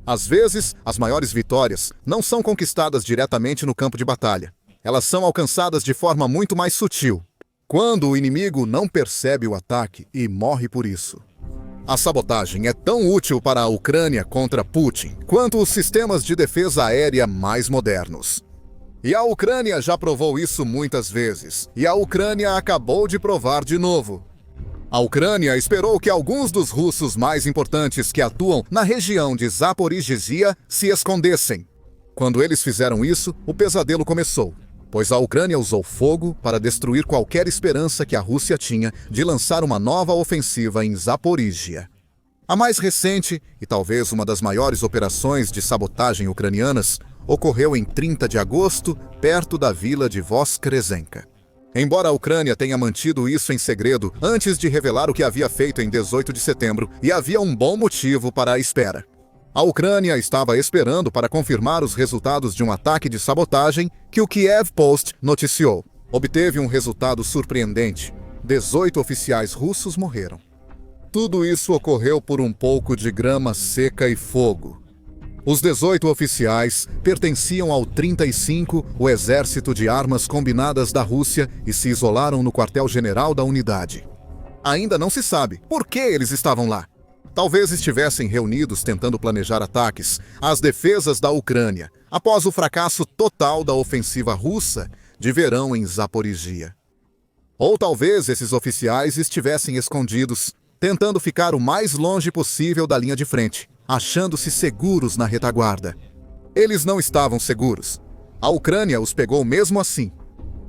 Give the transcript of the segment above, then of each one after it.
Às vezes, as maiores vitórias não são conquistadas diretamente no campo de batalha. Elas são alcançadas de forma muito mais sutil, quando o inimigo não percebe o ataque e morre por isso. A sabotagem é tão útil para a Ucrânia contra Putin quanto os sistemas de defesa aérea mais modernos. E a Ucrânia já provou isso muitas vezes, e a Ucrânia acabou de provar de novo. A Ucrânia esperou que alguns dos russos mais importantes que atuam na região de Zaporizhzhia se escondessem. Quando eles fizeram isso, o pesadelo começou, pois a Ucrânia usou fogo para destruir qualquer esperança que a Rússia tinha de lançar uma nova ofensiva em Zaporizhzhia. A mais recente, e talvez uma das maiores operações de sabotagem ucranianas, ocorreu em 30 de agosto, perto da vila de Voskresenka. Embora a Ucrânia tenha mantido isso em segredo antes de revelar o que havia feito em 18 de setembro, e havia um bom motivo para a espera. A Ucrânia estava esperando para confirmar os resultados de um ataque de sabotagem que o Kiev Post noticiou. Obteve um resultado surpreendente. 18 oficiais russos morreram. Tudo isso ocorreu por um pouco de grama seca e fogo. Os 18 oficiais pertenciam ao 35, o Exército de Armas Combinadas da Rússia, e se isolaram no quartel-general da unidade. Ainda não se sabe por que eles estavam lá. Talvez estivessem reunidos tentando planejar ataques às defesas da Ucrânia, após o fracasso total da ofensiva russa de verão em Zaporizhzhia. Ou talvez esses oficiais estivessem escondidos, tentando ficar o mais longe possível da linha de frente, achando-se seguros na retaguarda. Eles não estavam seguros. A Ucrânia os pegou mesmo assim.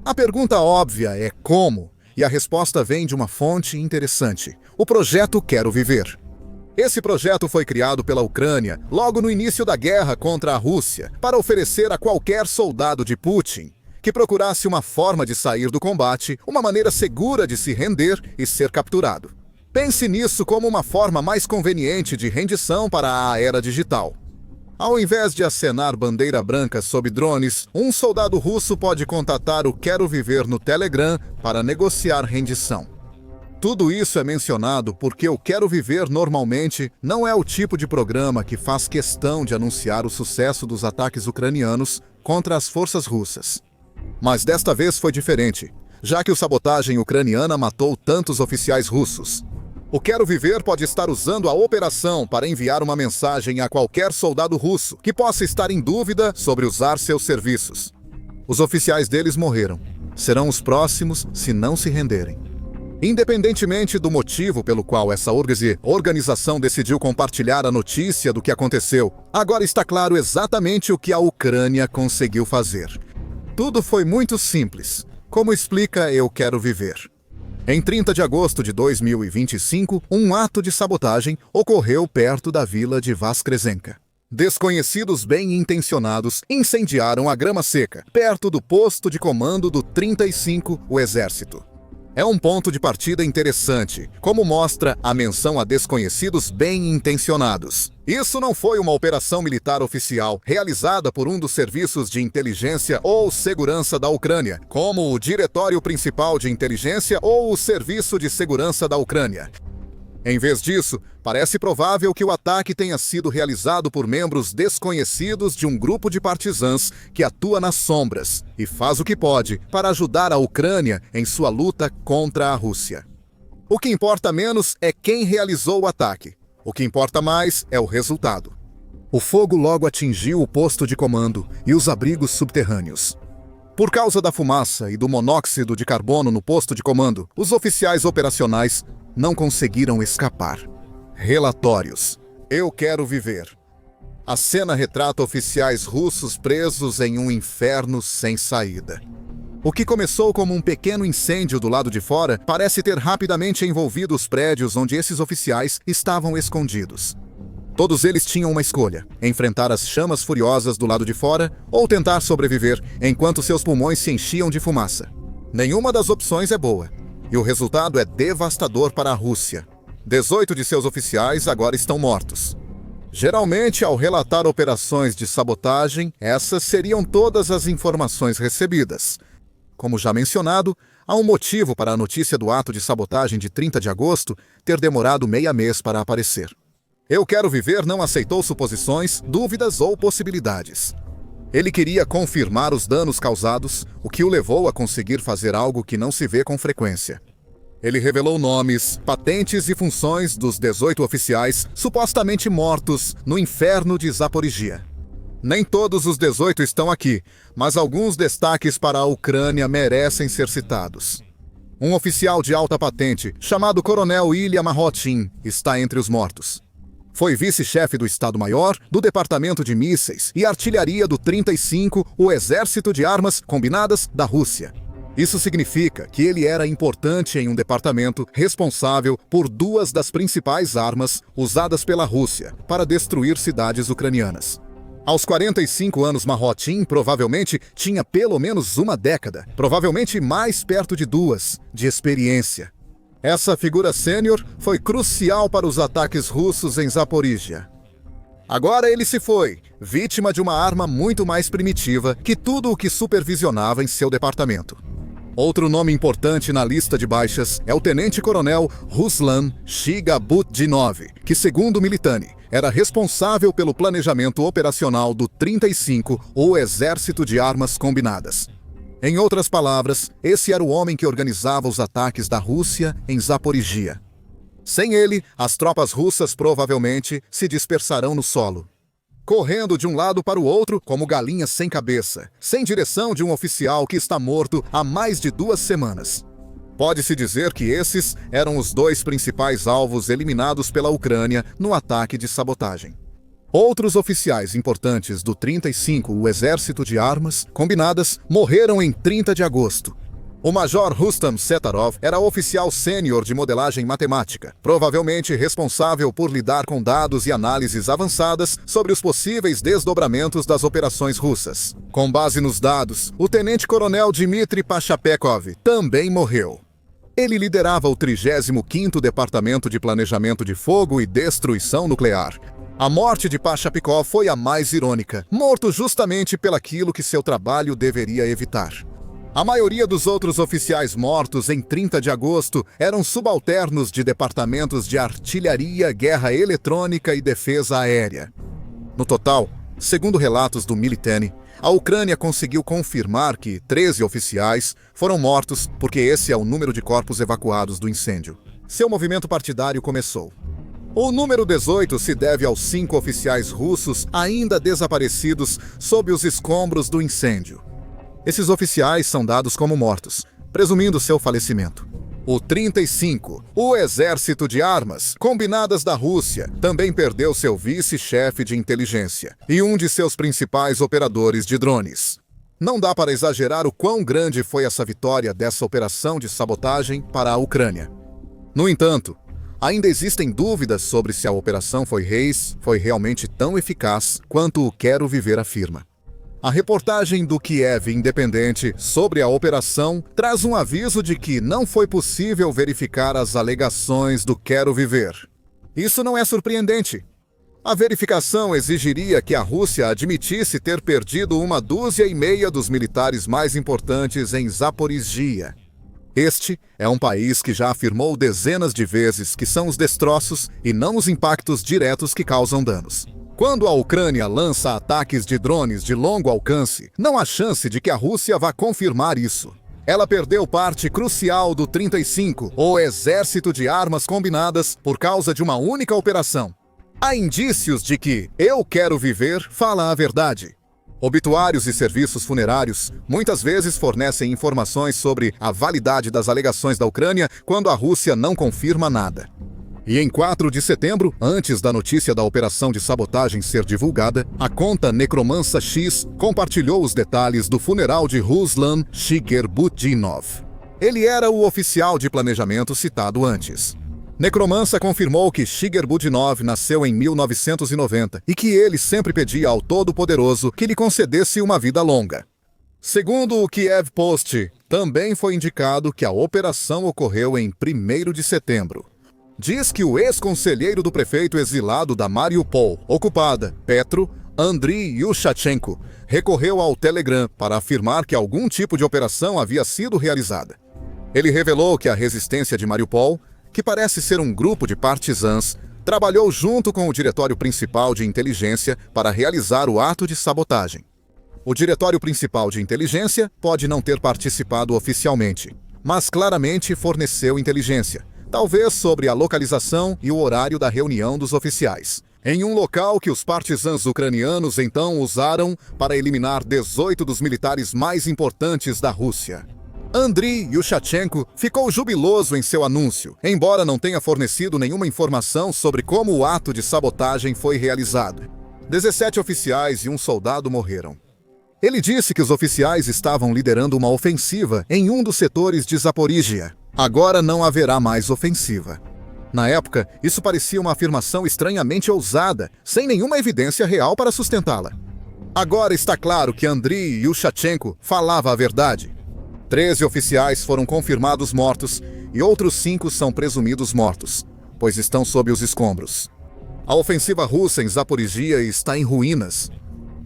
A pergunta óbvia é como, e a resposta vem de uma fonte interessante: o projeto Quero Viver. Esse projeto foi criado pela Ucrânia logo no início da guerra contra a Rússia para oferecer a qualquer soldado de Putin que procurasse uma forma de sair do combate, uma maneira segura de se render e ser capturado. Pense nisso como uma forma mais conveniente de rendição para a era digital. Ao invés de acenar bandeira branca sob drones, um soldado russo pode contatar o Quero Viver no Telegram para negociar rendição. Tudo isso é mencionado porque o Quero Viver normalmente não é o tipo de programa que faz questão de anunciar o sucesso dos ataques ucranianos contra as forças russas. Mas desta vez foi diferente, já que a sabotagem ucraniana matou tantos oficiais russos. O Quero Viver pode estar usando a operação para enviar uma mensagem a qualquer soldado russo que possa estar em dúvida sobre usar seus serviços. Os oficiais deles morreram. Serão os próximos se não se renderem. Independentemente do motivo pelo qual essa organização decidiu compartilhar a notícia do que aconteceu, agora está claro exatamente o que a Ucrânia conseguiu fazer. Tudo foi muito simples, como explica Eu Quero Viver. Em 30 de agosto de 2025, um ato de sabotagem ocorreu perto da vila de Voskresenka. Desconhecidos bem-intencionados incendiaram a grama seca, perto do posto de comando do 35, o Exército. É um ponto de partida interessante, como mostra a menção a desconhecidos bem-intencionados. Isso não foi uma operação militar oficial realizada por um dos serviços de inteligência ou segurança da Ucrânia, como o Diretório Principal de Inteligência ou o Serviço de Segurança da Ucrânia. Em vez disso, parece provável que o ataque tenha sido realizado por membros desconhecidos de um grupo de partisãs que atua nas sombras e faz o que pode para ajudar a Ucrânia em sua luta contra a Rússia. O que importa menos é quem realizou o ataque. O que importa mais é o resultado. O fogo logo atingiu o posto de comando e os abrigos subterrâneos. Por causa da fumaça e do monóxido de carbono no posto de comando, os oficiais operacionais não conseguiram escapar. Relatórios. Eu Quero Viver. A cena retrata oficiais russos presos em um inferno sem saída. O que começou como um pequeno incêndio do lado de fora parece ter rapidamente envolvido os prédios onde esses oficiais estavam escondidos. Todos eles tinham uma escolha: enfrentar as chamas furiosas do lado de fora ou tentar sobreviver enquanto seus pulmões se enchiam de fumaça. Nenhuma das opções é boa. E o resultado é devastador para a Rússia. 18 de seus oficiais agora estão mortos. Geralmente, ao relatar operações de sabotagem, essas seriam todas as informações recebidas. Como já mencionado, há um motivo para a notícia do ato de sabotagem de 30 de agosto ter demorado meio mês para aparecer. Eu Quero Viver não aceitou suposições, dúvidas ou possibilidades. Ele queria confirmar os danos causados, o que o levou a conseguir fazer algo que não se vê com frequência. Ele revelou nomes, patentes e funções dos 18 oficiais supostamente mortos no inferno de Zaporizhia. Nem todos os 18 estão aqui, mas alguns destaques para a Ucrânia merecem ser citados. Um oficial de alta patente, chamado Coronel Ilya Marotin, está entre os mortos. Foi vice-chefe do Estado-Maior, do Departamento de Mísseis e Artilharia do 35, o Exército de Armas Combinadas da Rússia. Isso significa que ele era importante em um departamento responsável por duas das principais armas usadas pela Rússia para destruir cidades ucranianas. Aos 45 anos, Marotin provavelmente tinha pelo menos uma década, provavelmente mais perto de duas, de experiência. Essa figura sênior foi crucial para os ataques russos em Zaporizhia. Agora ele se foi, vítima de uma arma muito mais primitiva que tudo o que supervisionava em seu departamento. Outro nome importante na lista de baixas é o tenente-coronel Ruslan Shigabudinov, que, segundo Militani, era responsável pelo planejamento operacional do 35, ou Exército de Armas Combinadas. Em outras palavras, esse era o homem que organizava os ataques da Rússia em Zaporizhia. Sem ele, as tropas russas provavelmente se dispersarão no solo, correndo de um lado para o outro como galinhas sem cabeça, sem direção de um oficial que está morto há mais de 2 semanas. Pode-se dizer que esses eram os 2 principais alvos eliminados pela Ucrânia no ataque de sabotagem. Outros oficiais importantes do 35, o Exército de Armas Combinadas, morreram em 30 de agosto. O Major Rustam Setarov era oficial sênior de modelagem matemática, provavelmente responsável por lidar com dados e análises avançadas sobre os possíveis desdobramentos das operações russas. Com base nos dados, o tenente-coronel Dmitry Pachapekov também morreu. Ele liderava o 35º Departamento de Planejamento de Fogo e Destruição Nuclear. A morte de Pachapekov foi a mais irônica, morto justamente pelaquilo que seu trabalho deveria evitar. A maioria dos outros oficiais mortos em 30 de agosto eram subalternos de departamentos de artilharia, guerra eletrônica e defesa aérea. No total, segundo relatos do Militani, a Ucrânia conseguiu confirmar que 13 oficiais foram mortos porque esse é o número de corpos evacuados do incêndio. Seu movimento partidário começou. O número 18 se deve aos 5 oficiais russos ainda desaparecidos sob os escombros do incêndio. Esses oficiais são dados como mortos, presumindo seu falecimento. O 35, o Exército de Armas Combinadas da Rússia, também perdeu seu vice-chefe de inteligência e um de seus principais operadores de drones. Não dá para exagerar o quão grande foi essa vitória dessa operação de sabotagem para a Ucrânia. No entanto, ainda existem dúvidas sobre se a operação foi realmente tão eficaz quanto o Quero Viver afirma. A reportagem do Kiev Independente sobre a operação traz um aviso de que não foi possível verificar as alegações do Quero Viver. Isso não é surpreendente. A verificação exigiria que a Rússia admitisse ter perdido 1,5 dúzia dos militares mais importantes em Zaporizhia. Este é um país que já afirmou dezenas de vezes que são os destroços e não os impactos diretos que causam danos. Quando a Ucrânia lança ataques de drones de longo alcance, não há chance de que a Rússia vá confirmar isso. Ela perdeu parte crucial do 35, ou Exército de Armas Combinadas, por causa de uma única operação. Há indícios de que Eu Quero Viver fala a verdade. Obituários e serviços funerários muitas vezes fornecem informações sobre a validade das alegações da Ucrânia quando a Rússia não confirma nada. E em 4 de setembro, antes da notícia da operação de sabotagem ser divulgada, a conta Necromança X compartilhou os detalhes do funeral de Ruslan Shigabudinov. Ele era o oficial de planejamento citado antes. Necromança confirmou que Shigabudinov nasceu em 1990 e que ele sempre pedia ao Todo-Poderoso que lhe concedesse uma vida longa. Segundo o Kiev Post, também foi indicado que a operação ocorreu em 1º de setembro. Diz que o ex-conselheiro do prefeito exilado da Mariupol, ocupada, Petro Andriy Yushchenko, recorreu ao Telegram para afirmar que algum tipo de operação havia sido realizada. Ele revelou que a resistência de Mariupol, que parece ser um grupo de partisãs, trabalhou junto com o Diretório Principal de Inteligência para realizar o ato de sabotagem. O Diretório Principal de Inteligência pode não ter participado oficialmente, mas claramente forneceu inteligência, talvez sobre a localização e o horário da reunião dos oficiais, em um local que os partisãs ucranianos então usaram para eliminar 18 dos militares mais importantes da Rússia. Andriy Yushchenko ficou jubiloso em seu anúncio, embora não tenha fornecido nenhuma informação sobre como o ato de sabotagem foi realizado. 17 oficiais e um soldado morreram. Ele disse que os oficiais estavam liderando uma ofensiva em um dos setores de Zaporíjia. Agora não haverá mais ofensiva. Na época, isso parecia uma afirmação estranhamente ousada, sem nenhuma evidência real para sustentá-la. Agora está claro que Andriy Yushchenko falava a verdade. 13 oficiais foram confirmados mortos e outros 5 são presumidos mortos, pois estão sob os escombros. A ofensiva russa em Zaporíjia está em ruínas.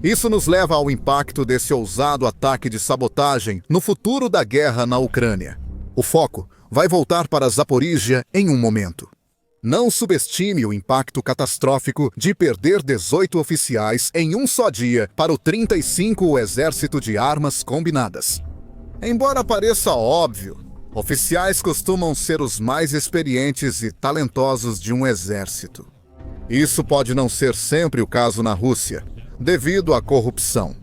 Isso nos leva ao impacto desse ousado ataque de sabotagem no futuro da guerra na Ucrânia. O foco vai voltar para Zaporíjia em um momento. Não subestime o impacto catastrófico de perder 18 oficiais em um só dia para o 35º Exército de Armas Combinadas. Embora pareça óbvio, oficiais costumam ser os mais experientes e talentosos de um exército. Isso pode não ser sempre o caso na Rússia, devido à corrupção.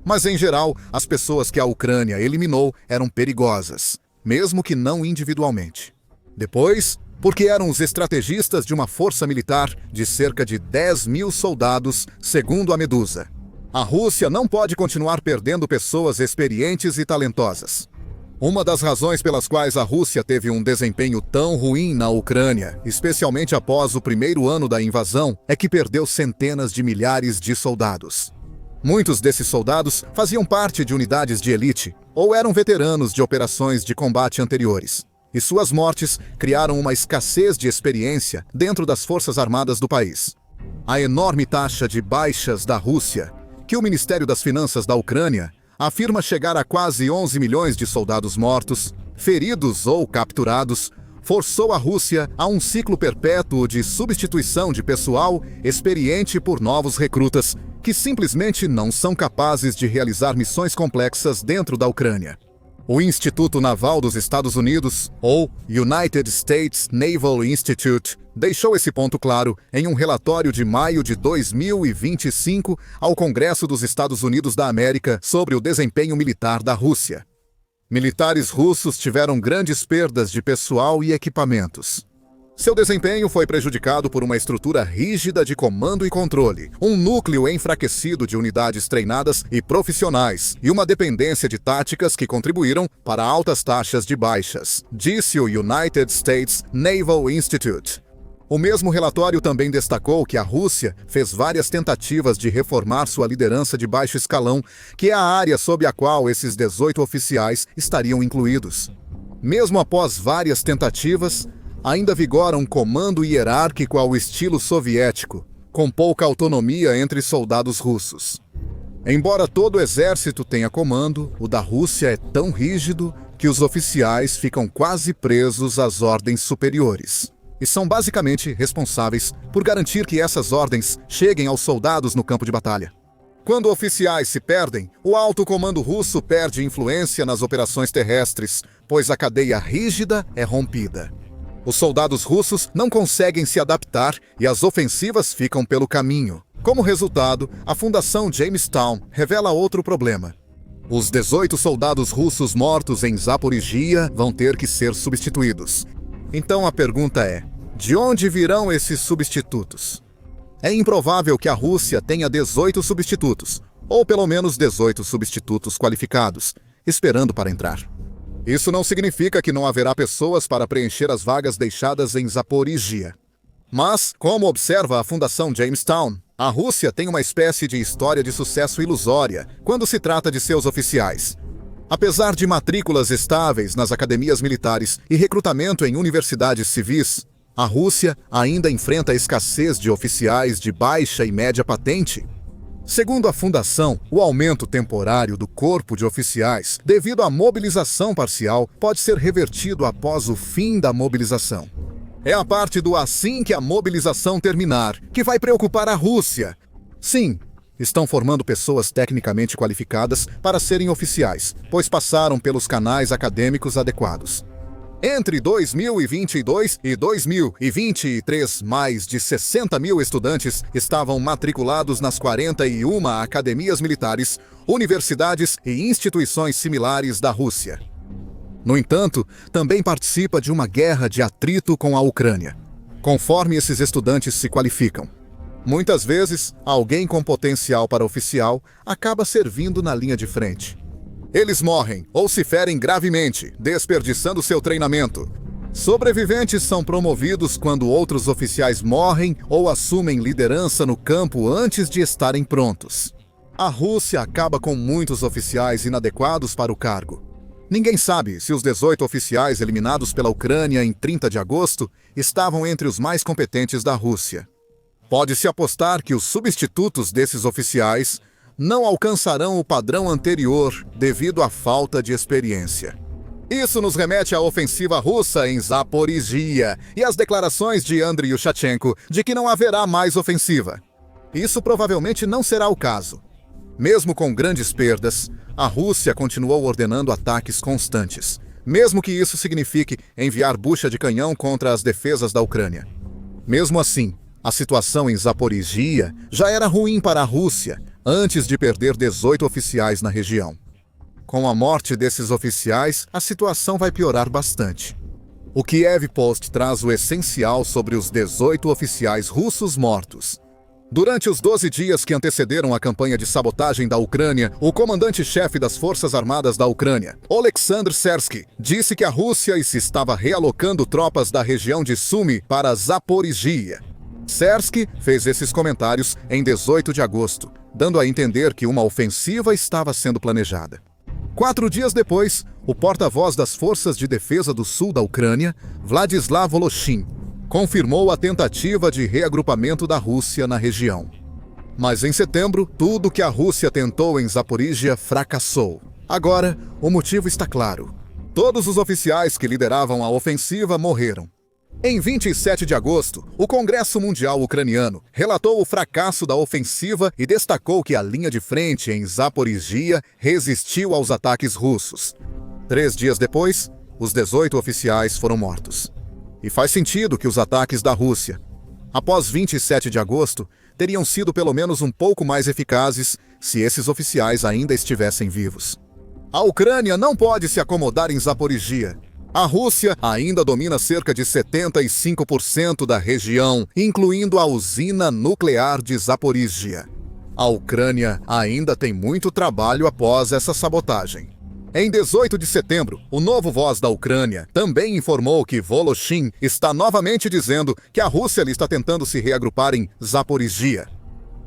Mas, em geral, as pessoas que a Ucrânia eliminou eram perigosas, mesmo que não individualmente. Depois, porque eram os estrategistas de uma força militar de cerca de 10.000 soldados, segundo a Medusa. A Rússia não pode continuar perdendo pessoas experientes e talentosas. Uma das razões pelas quais a Rússia teve um desempenho tão ruim na Ucrânia, especialmente após o primeiro ano da invasão, é que perdeu centenas de milhares de soldados. Muitos desses soldados faziam parte de unidades de elite ou eram veteranos de operações de combate anteriores, e suas mortes criaram uma escassez de experiência dentro das forças armadas do país. A enorme taxa de baixas da Rússia, que o Ministério das Finanças da Ucrânia afirma chegar a quase 11 milhões de soldados mortos, feridos ou capturados, forçou a Rússia a um ciclo perpétuo de substituição de pessoal experiente por novos recrutas que simplesmente não são capazes de realizar missões complexas dentro da Ucrânia. O Instituto Naval dos Estados Unidos, ou United States Naval Institute, deixou esse ponto claro em um relatório de maio de 2025 ao Congresso dos Estados Unidos da América sobre o desempenho militar da Rússia. Militares russos tiveram grandes perdas de pessoal e equipamentos. Seu desempenho foi prejudicado por uma estrutura rígida de comando e controle, um núcleo enfraquecido de unidades treinadas e profissionais e uma dependência de táticas que contribuíram para altas taxas de baixas, disse o United States Naval Institute. O mesmo relatório também destacou que a Rússia fez várias tentativas de reformar sua liderança de baixo escalão, que é a área sob a qual esses 18 oficiais estariam incluídos. Mesmo após várias tentativas, ainda vigora um comando hierárquico ao estilo soviético, com pouca autonomia entre soldados russos. Embora todo o exército tenha comando, o da Rússia é tão rígido que os oficiais ficam quase presos às ordens superiores. E são basicamente responsáveis por garantir que essas ordens cheguem aos soldados no campo de batalha. Quando oficiais se perdem, o alto comando russo perde influência nas operações terrestres, pois a cadeia rígida é rompida. Os soldados russos não conseguem se adaptar e as ofensivas ficam pelo caminho. Como resultado, a Fundação Jamestown revela outro problema. Os 18 soldados russos mortos em Zaporíjia vão ter que ser substituídos. Então a pergunta é, de onde virão esses substitutos? É improvável que a Rússia tenha 18 substitutos, ou pelo menos 18 substitutos qualificados, esperando para entrar. Isso não significa que não haverá pessoas para preencher as vagas deixadas em Zaporíjia. Mas, como observa a Fundação Jamestown, a Rússia tem uma espécie de história de sucesso ilusória quando se trata de seus oficiais. Apesar de matrículas estáveis nas academias militares e recrutamento em universidades civis, a Rússia ainda enfrenta a escassez de oficiais de baixa e média patente. Segundo a Fundação, o aumento temporário do corpo de oficiais, devido à mobilização parcial, pode ser revertido após o fim da mobilização. É a parte do assim que a mobilização terminar, que vai preocupar a Rússia. Sim, estão formando pessoas tecnicamente qualificadas para serem oficiais, pois passaram pelos canais acadêmicos adequados. Entre 2022 e 2023, mais de 60 mil estudantes estavam matriculados nas 41 academias militares, universidades e instituições similares da Rússia. No entanto, também participa de uma guerra de atrito com a Ucrânia, conforme esses estudantes se qualificam. Muitas vezes, alguém com potencial para oficial acaba servindo na linha de frente. Eles morrem ou se ferem gravemente, desperdiçando seu treinamento. Sobreviventes são promovidos quando outros oficiais morrem ou assumem liderança no campo antes de estarem prontos. A Rússia acaba com muitos oficiais inadequados para o cargo. Ninguém sabe se os 18 oficiais eliminados pela Ucrânia em 30 de agosto estavam entre os mais competentes da Rússia. Pode-se apostar que os substitutos desses oficiais não alcançarão o padrão anterior devido à falta de experiência. Isso nos remete à ofensiva russa em Zaporizhia e às declarações de Andriy Yushchenko de que não haverá mais ofensiva. Isso provavelmente não será o caso. Mesmo com grandes perdas, a Rússia continuou ordenando ataques constantes, mesmo que isso signifique enviar bucha de canhão contra as defesas da Ucrânia. Mesmo assim, a situação em Zaporizhia já era ruim para a Rússia antes de perder 18 oficiais na região. Com a morte desses oficiais, a situação vai piorar bastante. O Kiev Post traz o essencial sobre os 18 oficiais russos mortos. Durante os 12 dias que antecederam a campanha de sabotagem da Ucrânia, o comandante-chefe das Forças Armadas da Ucrânia, Oleksandr Sersky, disse que a Rússia se estava realocando tropas da região de Sumy para Zaporizhia. Sersky fez esses comentários em 18 de agosto, dando a entender que uma ofensiva estava sendo planejada. 4 dias depois, o porta-voz das Forças de Defesa do Sul da Ucrânia, Vladislav Voloshin, confirmou a tentativa de reagrupamento da Rússia na região. Mas em setembro, tudo que a Rússia tentou em Zaporizhia fracassou. Agora, o motivo está claro. Todos os oficiais que lideravam a ofensiva morreram. Em 27 de agosto, o Congresso Mundial Ucraniano relatou o fracasso da ofensiva e destacou que a linha de frente em Zaporizhia resistiu aos ataques russos. 3 dias depois, os 18 oficiais foram mortos. E faz sentido que os ataques da Rússia, após 27 de agosto, teriam sido pelo menos um pouco mais eficazes se esses oficiais ainda estivessem vivos. A Ucrânia não pode se acomodar em Zaporizhia. A Rússia ainda domina cerca de 75% da região, incluindo a usina nuclear de Zaporizhia. A Ucrânia ainda tem muito trabalho após essa sabotagem. Em 18 de setembro, o novo voz da Ucrânia também informou que Voloshin está novamente dizendo que a Rússia está tentando se reagrupar em Zaporizhia.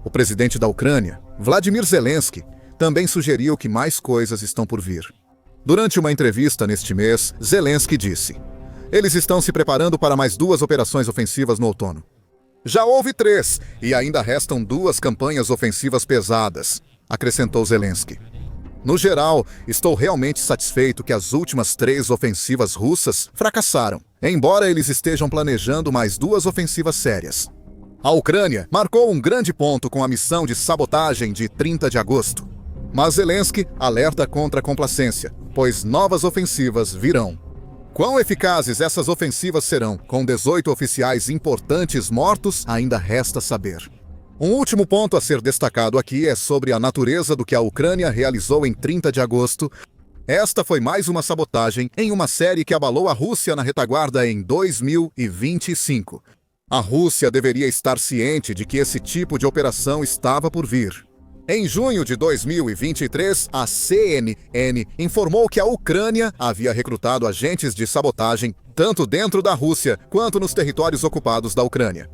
O presidente da Ucrânia, Vladimir Zelensky, também sugeriu que mais coisas estão por vir. Durante uma entrevista neste mês, Zelensky disse: "Eles estão se preparando para mais 2 operações ofensivas no outono. Já houve 3 e ainda restam 2 campanhas ofensivas pesadas", acrescentou Zelensky. No geral, estou realmente satisfeito que as últimas 3 ofensivas russas fracassaram, embora eles estejam planejando mais 2 ofensivas sérias. A Ucrânia marcou um grande ponto com a missão de sabotagem de 30 de agosto. Mas Zelensky alerta contra a complacência, pois novas ofensivas virão. Quão eficazes essas ofensivas serão, com 18 oficiais importantes mortos, ainda resta saber. Um último ponto a ser destacado aqui é sobre a natureza do que a Ucrânia realizou em 30 de agosto. Esta foi mais uma sabotagem em uma série que abalou a Rússia na retaguarda em 2025. A Rússia deveria estar ciente de que esse tipo de operação estava por vir. Em junho de 2023, a CNN informou que a Ucrânia havia recrutado agentes de sabotagem tanto dentro da Rússia quanto nos territórios ocupados da Ucrânia.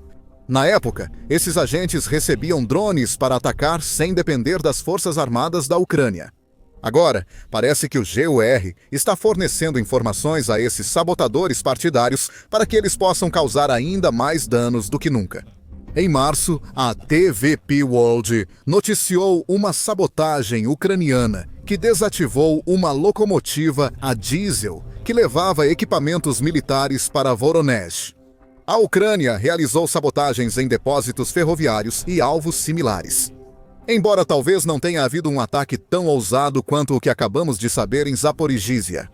Na época, esses agentes recebiam drones para atacar sem depender das Forças Armadas da Ucrânia. Agora, parece que o GUR está fornecendo informações a esses sabotadores partidários para que eles possam causar ainda mais danos do que nunca. Em março, a TVP World noticiou uma sabotagem ucraniana que desativou uma locomotiva a diesel que levava equipamentos militares para Voronezh. A Ucrânia realizou sabotagens em depósitos ferroviários e alvos similares. Embora talvez não tenha havido um ataque tão ousado quanto o que acabamos de saber em Zaporizhzhia.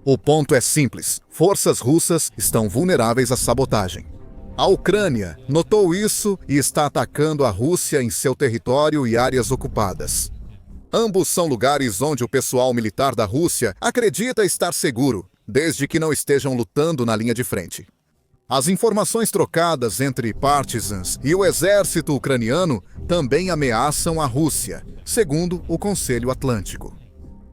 O ponto é simples: forças russas estão vulneráveis à sabotagem. A Ucrânia notou isso e está atacando a Rússia em seu território e áreas ocupadas. Ambos são lugares onde o pessoal militar da Rússia acredita estar seguro, desde que não estejam lutando na linha de frente. As informações trocadas entre partisans e o exército ucraniano também ameaçam a Rússia, segundo o Conselho Atlântico.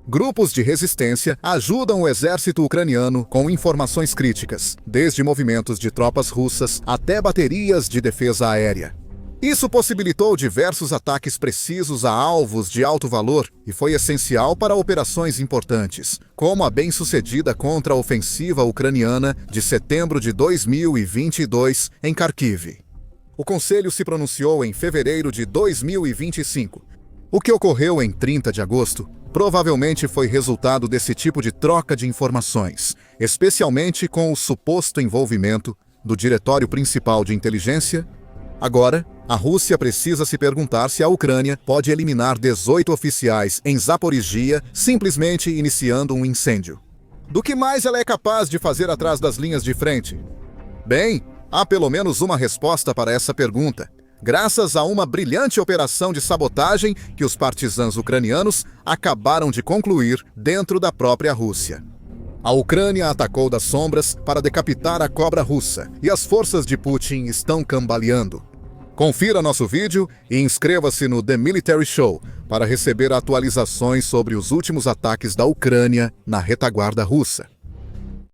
Grupos de resistência ajudam o exército ucraniano com informações críticas, desde movimentos de tropas russas até baterias de defesa aérea. Isso possibilitou diversos ataques precisos a alvos de alto valor e foi essencial para operações importantes, como a bem-sucedida contra-ofensiva ucraniana de setembro de 2022 em Kharkiv. O Conselho se pronunciou em fevereiro de 2025. O que ocorreu em 30 de agosto provavelmente foi resultado desse tipo de troca de informações, especialmente com o suposto envolvimento do Diretório Principal de Inteligência. Agora, a Rússia precisa se perguntar se a Ucrânia pode eliminar 18 oficiais em Zaporizhzhia simplesmente iniciando um incêndio. Do que mais ela é capaz de fazer atrás das linhas de frente? Bem, há pelo menos uma resposta para essa pergunta, graças a uma brilhante operação de sabotagem que os partisãs ucranianos acabaram de concluir dentro da própria Rússia. A Ucrânia atacou das sombras para decapitar a cobra russa e as forças de Putin estão cambaleando. Confira nosso vídeo e inscreva-se no The Military Show para receber atualizações sobre os últimos ataques da Ucrânia na retaguarda russa.